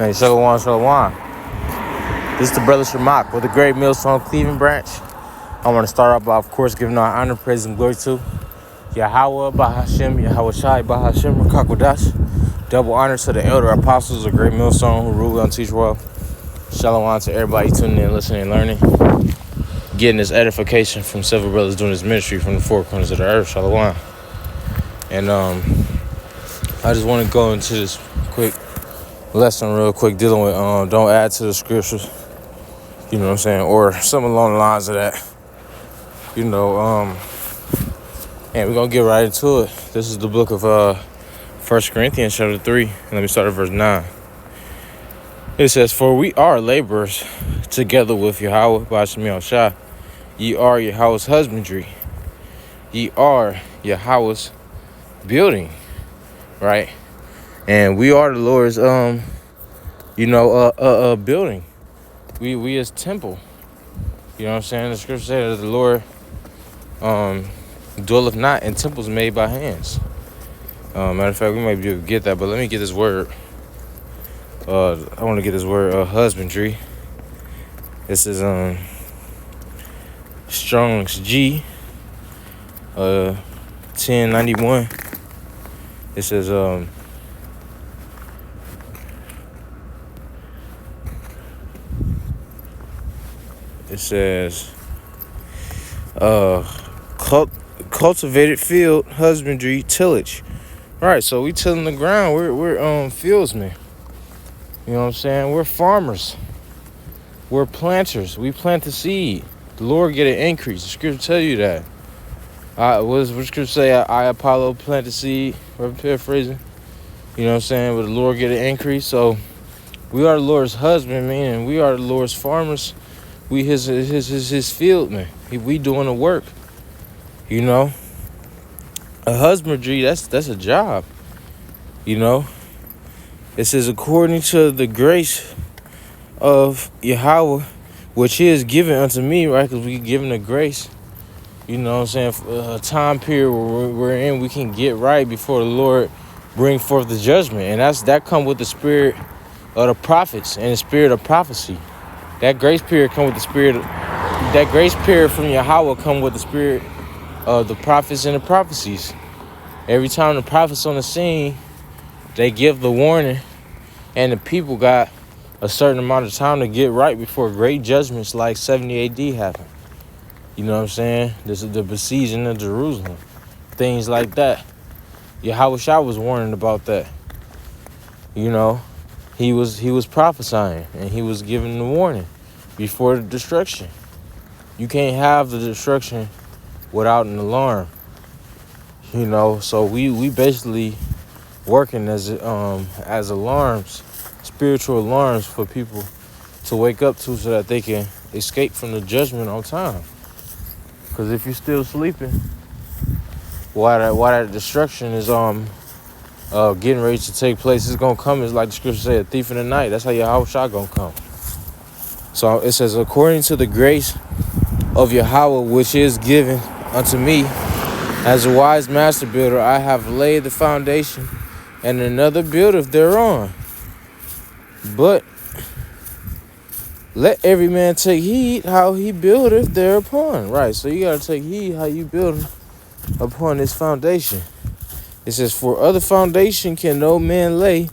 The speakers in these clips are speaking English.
Hey, Shalom, Shalom. This is the brother Shamak with the Great Millstone Cleveland branch. I want to start off by, of course, giving our honor, praise, and glory to Yahweh, Bahashem, Yahweh Shai, Bahashem, Rakakwadash. Double honor to the elder apostles of Great Millstone who rule and teach well. Shalom to everybody tuning in, listening, and learning. Getting this edification from several brothers doing this ministry from the four corners of the earth. Shalom. And I just want to go into this quick lesson real quick dealing with don't add to the scriptures. You know what I'm saying? Or something along the lines of that. You know, and we're going to get right into it. This is the book of 1 Corinthians chapter 3. And let me start at verse 9. It says, "For we are laborers together with Yahweh, Ba'ashem Yahushua. Ye are Yahweh's husbandry. Ye are Yahweh's building." Right? And we are the Lord's, building. We as temple. You know what I'm saying? The scripture says that the Lord dwelleth not in temples made by hands. Matter of fact, we might be able to get that, but let me get this word. I want to get this word, husbandry. This is Strong's G, 1091. It says cultivated field husbandry tillage. Right, so we tilling the ground. We're fieldsmen. You know what I'm saying? We're farmers. We're planters. We plant the seed. The Lord get an increase. The scripture tell you that. What scripture say? I Apollo plant the seed. We're paraphrasing. You know what I'm saying? But the Lord get an increase. So we are the Lord's husbandmen, and we are the Lord's farmers. We his fieldmen. We doing the work. You know, a husbandry, that's a job. You know, it says according to the grace of Yahweh, which is given unto me, right? Because we given the grace. You know what I'm saying? A time period where we're in, we can get right before the Lord bring forth the judgment, and that come with the spirit of the prophets and the spirit of prophecy. That grace period come with the spirit. That grace period from Yahweh come with the spirit of the prophets and the prophecies. Every time the prophets on the scene, they give the warning, and the people got a certain amount of time to get right before great judgments like 70 AD happen. You know what I'm saying? This is the besieging of Jerusalem, things like that. Yahweh Shai was warning about that. You know, he was prophesying, and he was giving the warning before the destruction. You can't have the destruction without an alarm. You know, so we basically working as alarms, spiritual alarms for people to wake up to, so that they can escape from the judgment on time. Because if you're still sleeping, while that destruction is getting ready to take place, it's gonna come. It's like the scripture said, a thief in the night. That's how Yahweh Shai gonna come. So it says, according to the grace of Yahweh, which is given unto me, as a wise master builder, I have laid the foundation, and another buildeth thereon. But let every man take heed how he buildeth thereupon. Right, so you gotta take heed how you build upon this foundation. It says, for other foundation can no man lay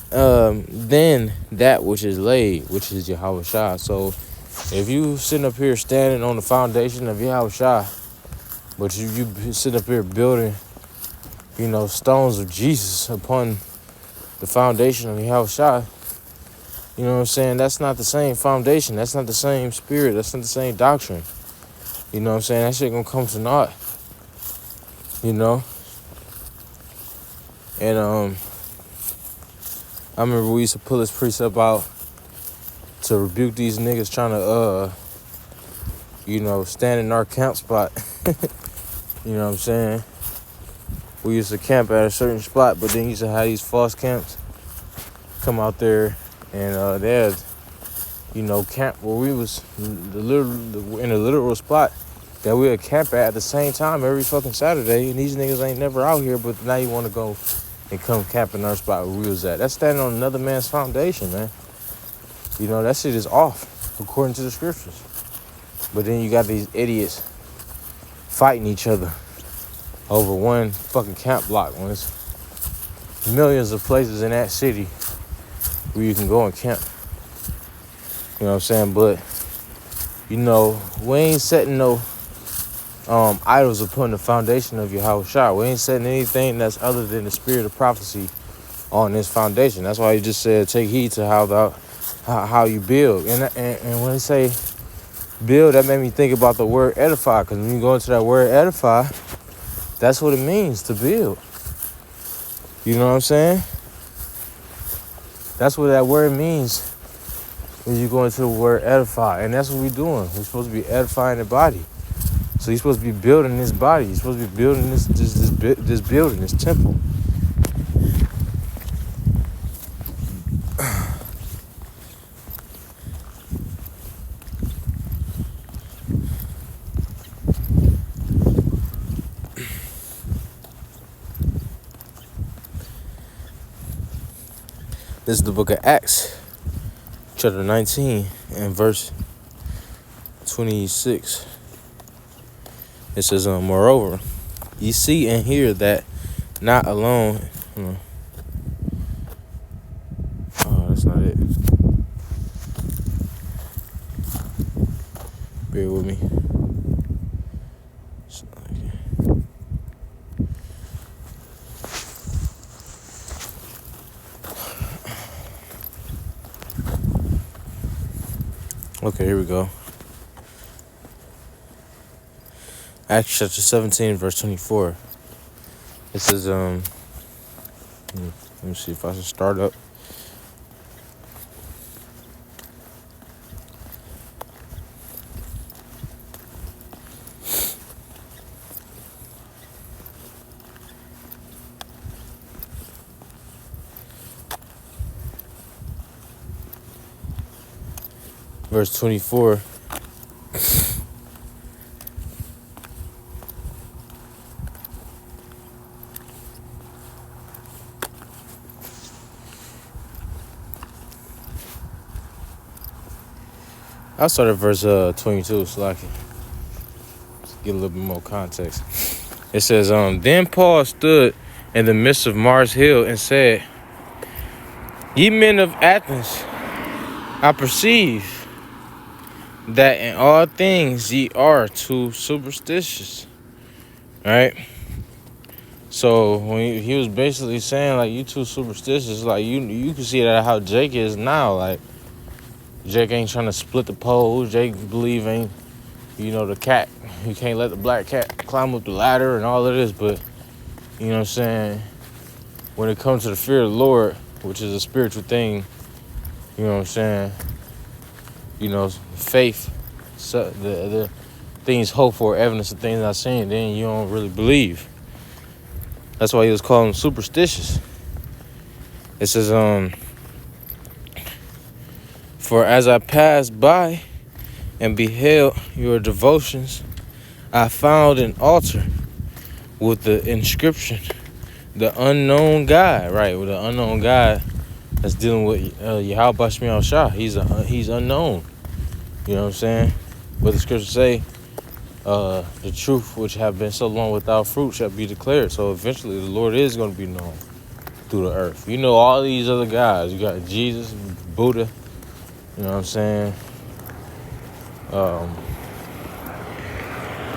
than that which is laid, which is Yahweh Shai. So if you sitting up here standing on the foundation of Yahweh Shai, but you sitting up here building, you know, stones of Jesus upon the foundation of Yahweh Shai, you know what I'm saying? That's not the same foundation. That's not the same spirit. That's not the same doctrine. You know what I'm saying? That shit gonna come to naught. You know? And I remember we used to pull this precept out to rebuke these niggas trying to, stand in our camp spot. You know what I'm saying? We used to camp at a certain spot, but then used to have these false camps come out there, and they had, camp where we was in a literal spot that we'll camp at the same time every fucking Saturday, and these niggas ain't never out here, but now you want to go and come camp in our spot where we was at. That's standing on another man's foundation, man. You know, that shit is off according to the scriptures. But then you got these idiots fighting each other over one fucking camp block when it's millions of places in that city where you can go and camp. You know what I'm saying? But, you know, we ain't setting no idols upon the foundation of your house shot. We ain't setting anything that's other than the spirit of prophecy on this foundation. That's why he just said take heed to how you build. And when they say build, that made me think about the word edify, because when you go into that word edify, that's what it means to build. You know what I'm saying? That's what that word means when you go into the word edify. And that's what we're doing. We're supposed to be edifying the body. So you're supposed to be building this body. You're supposed to be building this building, this temple. This is the book of Acts, chapter 19, and verse 26. It says, moreover, ye see and hear that not alone. Oh, that's not it. Bear with me. Okay, here we go. Acts chapter 17, verse 24. It says, let me see if I can start up. Verse 24. I'll start at verse 22 so I can get a little bit more context. It says, then Paul stood in the midst of Mars Hill and said, ye men of Athens, I perceive that in all things ye are too superstitious. Right? So when he was basically saying like you too superstitious, like you can see that how Jake is now. Like Jake ain't trying to split the pole. Jake believe ain't, the cat. You can't let the black cat climb up the ladder and all of this. But you know what I'm saying, when it comes to the fear of the Lord, which is a spiritual thing, you know what I'm saying, faith, so the things hoped for, evidence of things not seen, then you don't really believe. That's why he was calling them superstitious. It says, for as I passed by and beheld your devotions, I found an altar with the inscription, the unknown God, right? With the unknown God that's dealing with Yahweh Shemiel Shah. He's unknown. You know what I'm saying? But the scriptures say, the truth which have been so long without fruit shall be declared. So eventually the Lord is going to be known through the earth. All these other guys. You got Jesus, Buddha, you know what I'm saying?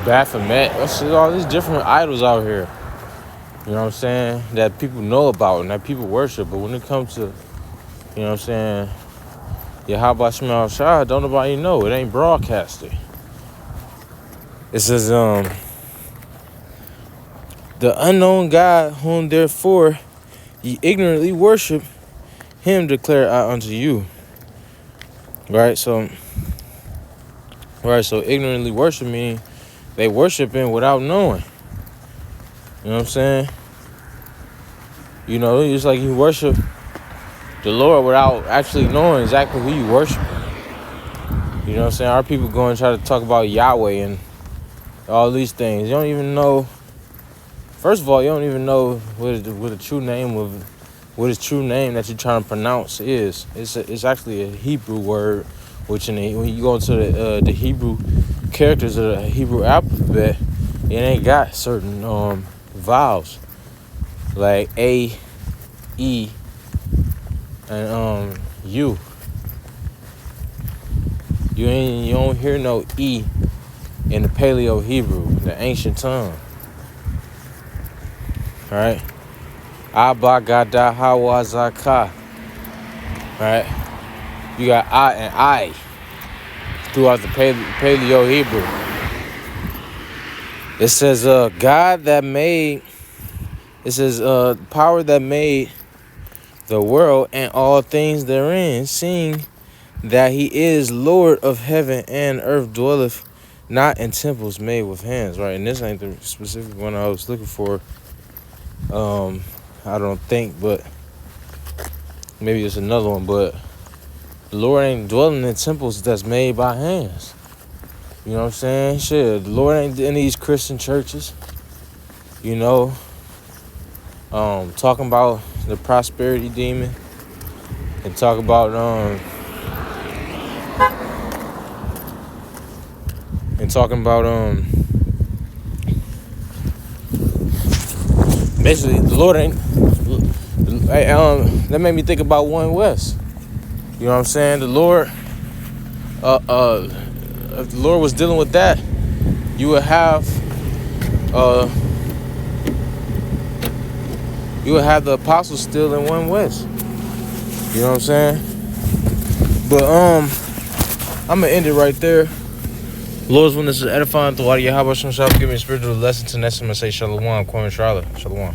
Baphomet. All these different idols out here. You know what I'm saying? That people know about and that people worship. But when it comes to, you know what I'm saying, Yahweh Shemiel Shah, don't nobody know. It ain't broadcasted. It says, the unknown God, whom therefore ye ignorantly worship, him declare I unto you. Right? So ignorantly worship means they worshiping without knowing. You know what I'm saying? It's like you worship the Lord without actually knowing exactly who you worship. You know what I'm saying? Our people go and try to talk about Yahweh and all these things. You don't even know First of all, you don't even know what the true name of what his true name that you're trying to pronounce is. It's actually a Hebrew word, which when you go into the Hebrew characters of the Hebrew alphabet, it ain't got certain vowels like A, E, and U. You don't hear no E in the Paleo Hebrew, the ancient tongue. Right? Abba Gada Hawa Zaka. Right? You got I and I throughout the Paleo Hebrew. It says God that made, it says power that made the world and all things therein, seeing that he is Lord of heaven and earth, dwelleth not in temples made with hands. Right? And this ain't the specific one I was looking for. I don't think, but maybe it's another one. But the Lord ain't dwelling in temples that's made by hands. You know what I'm saying? Shit, the Lord ain't in these Christian churches. You know, talking about the prosperity demon and talk about basically the Lord ain't. That made me think about One West. You know what I'm saying? The Lord, if the Lord was dealing with that, you would have the apostles still in One West. You know what I'm saying? But I'm gonna end it right there. Lord's when this is edifying. The water Yahweh Shem Shalom. Give me a spiritual lesson to next time. I say Shalom. Kwame Shala. Shalom.